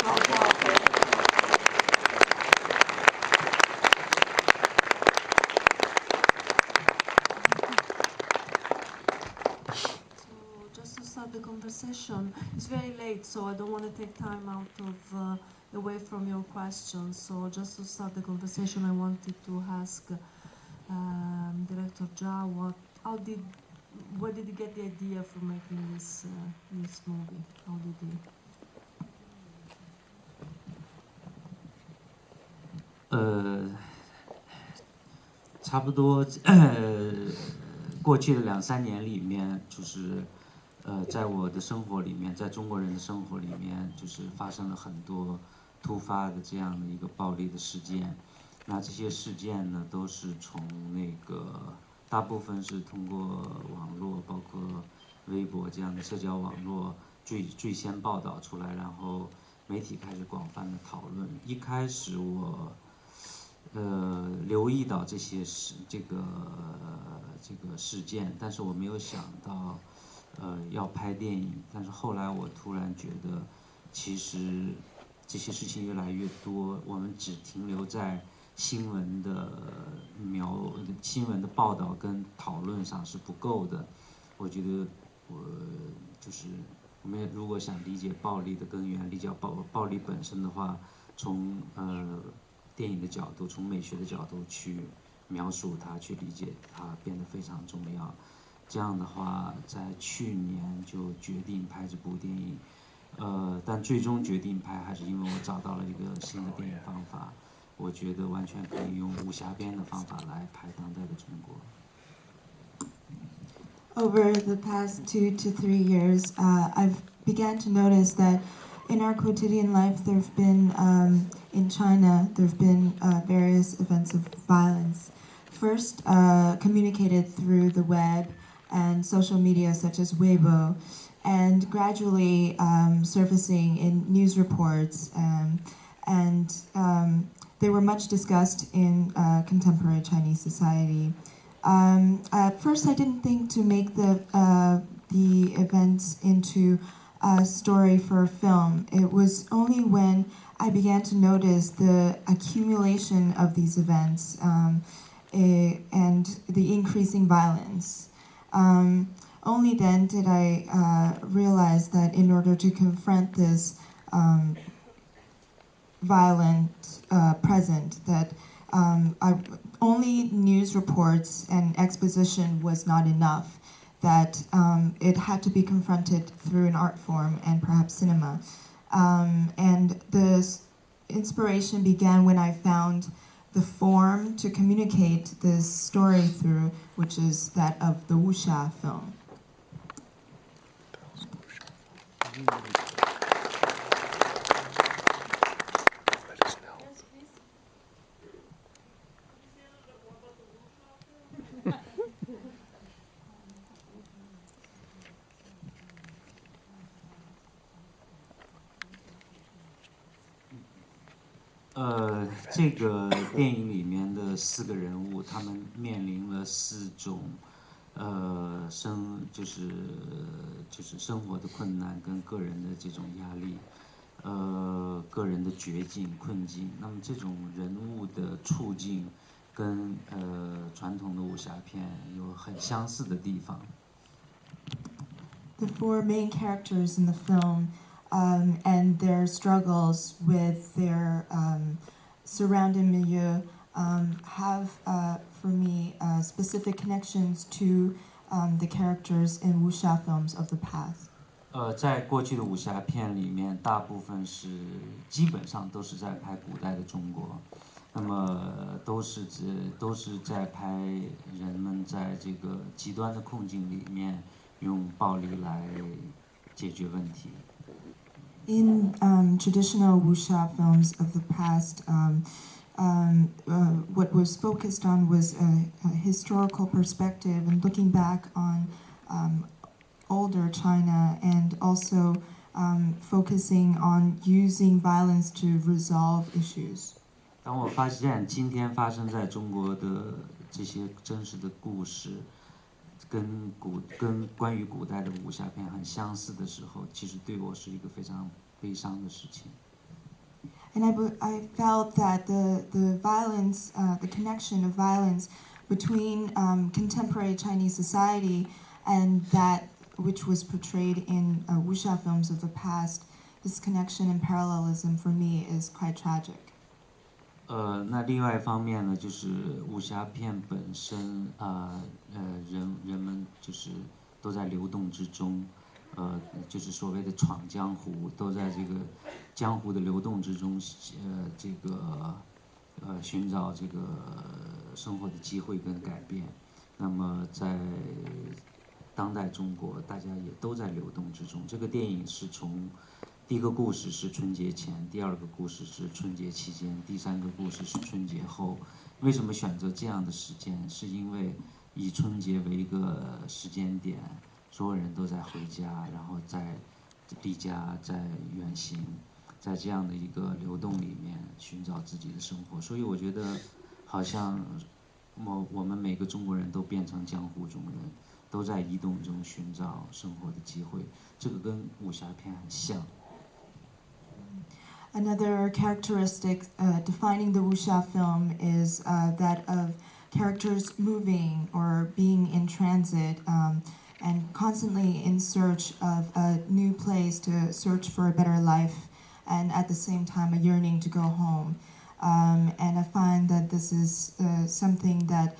Just to start the conversation, it's very late, so I don't want to take time out of away from your questions. So just to start the conversation, I wanted to ask Director Zhao, where did he get the idea for making this movie? How did he? 差不多过去的2、3年里面，就是在我的生活里面，在中国人的生活里面，就是发生了很多突发的这样的一个暴力的事件。那这些事件呢，都是从那个大部分是通过网络，包括微博这样的社交网络最先报道出来，然后媒体开始广泛的讨论。一开始我留意到这个事件，但是我没有想到要拍电影。但是后来我突然觉得，其实这些事情越来越多，我们只停留在新闻的报道跟讨论上是不够的。我觉得就是我们如果想理解暴力的根源，理解暴力本身的话，从电影的角度，从美学的角度去描述它，去理解它，变得非常重要。这样的话，在去年就决定拍这部电影，但最终决定拍还是因为我找到了一个新的电影方法，我觉得完全可以用武侠片的方法来拍当代的中国。Over the past 2 to 3 years, I've began to notice that in our quotidian life, there have been, in China, there have been various events of violence. First, communicated through the web and social media such as Weibo, and gradually surfacing in news reports, and they were much discussed in contemporary Chinese society. At first, I didn't think to make the events into a story for a film. It was only when I began to notice the accumulation of these events and the increasing violence. Only then did I realize that in order to confront this violent present, that only news reports and exposition was not enough, that it had to be confronted through an art form and perhaps cinema. And the inspiration began when I found the form to communicate this story through, which is that of the wuxia film. Yes, 这个电影里面的4个人物，他们面临了4种就是生活的困难跟个人的这种压力，个人的绝境困境。那么这种人物的处境跟传统的武侠片有很相似的地方。The 4 main characters in the film and their struggles with their surrounding milieu have, for me, specific connections to the characters in wuxia films of the past. 在过去的武侠片里面，大部分基本上都是在拍古代的中国，那么都是在拍人们在这个极端的困境里面用暴力来解决问题。In traditional wuxia films of the past, what was focused on was a historical perspective and looking back on older China, and also focusing on using violence to resolve issues. 当我发现今天发生在中国的这些真实的故事，跟关于古代的武侠片很相似的时候，其实对我是一个非常悲伤的事情。And I felt that the violence, the connection of violence between contemporary Chinese society and that which was portrayed in wuxia films of the past, this connection and parallelism for me is quite tragic. 那另外一方面呢，就是武侠片本身人们就是都在流动之中，就是所谓的闯江湖，都在这个江湖的流动之中，这个寻找这个生活的机会跟改变。那么在当代中国，大家也都在流动之中。这个电影是从第一个故事是春节前，第二个故事是春节期间，第三个故事是春节后。为什么选择这样的时间？是因为以春节为一个时间点，所有人都在回家，然后在离家，在远行，在这样的一个流动里面寻找自己的生活。所以我觉得，好像我们每个中国人都变成江湖中人，都在移动中寻找生活的机会。这个跟武侠片很像。Another characteristic defining the wuxia film is that of characters moving or being in transit and constantly in search of a new place to search for a better life, and at the same time a yearning to go home. And I find that this is something that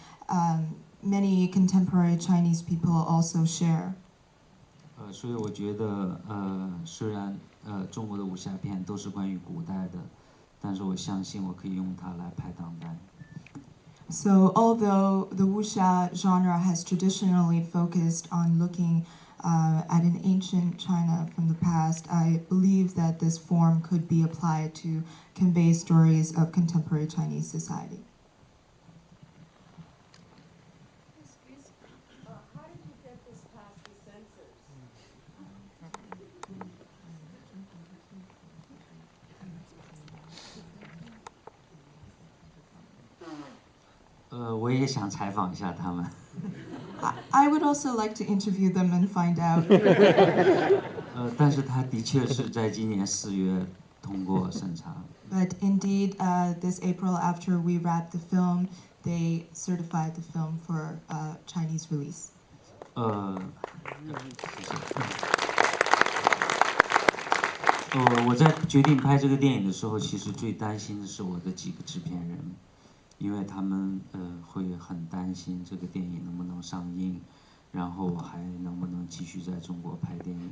many contemporary Chinese people also share. 所以我觉得，虽然中国的武侠片都是关于古代的，但是我相信我可以用它来拍当代。So although the wuxia genre has traditionally focused on looking at an ancient China from the past, I believe that this form could be applied to convey stories of contemporary Chinese society. How did you get this past the censors? 我也想采访一下他们。I would also like to interview them and find out. 但是他的确是在今年4月通过审查。But indeed, this April, after we wrapped the film, they certified the film for Chinese release. 我在决定拍这个电影的时候，其实最担心的是我的几个制片人，因为他们会很担心这个电影能不能上映，然后还能不能继续在中国拍电影。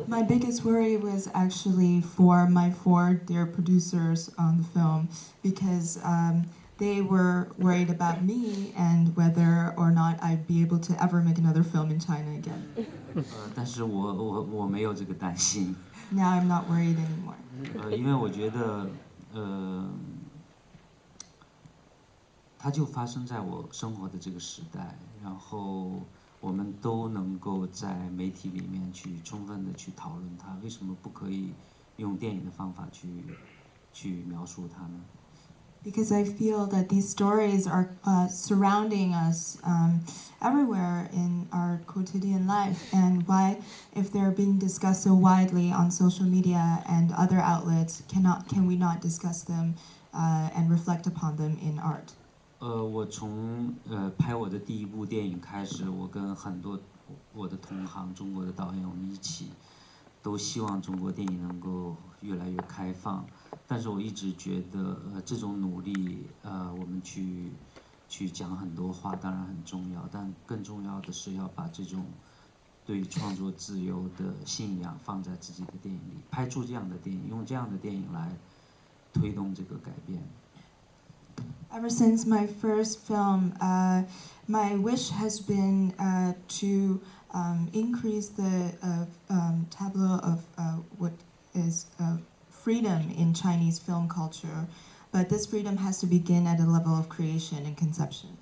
My biggest worry was actually for my 4 dear producers on the film, because they were worried about me and whether or not I'd be able to ever make another film in China again. 但是我没有这个担心。Now I'm not worried anymore. 因为我觉得，它就发生在我生活的这个时代，然后我们都能够在媒体里面去充分的去讨论它，为什么不可以用电影的方法去描述它呢？ Because I feel that these stories are surrounding us everywhere in our quotidian life, and why, if they're being discussed so widely on social media and other outlets, can we not discuss them and reflect upon them in art? 我从拍我的第一部电影开始，我跟很多我的同行中国的导演，我们一起都希望中国电影能够越来越开放。但是我一直觉得，这种努力，我们去讲很多话，当然很重要，但更重要的是要把这种对创作自由的信仰放在自己的电影里，拍出这样的电影，用这样的电影来推动这个改变。Ever since my first film, my wish has been to increase the tableau of what is freedom in Chinese film culture, but this freedom has to begin at a level of creation and conception.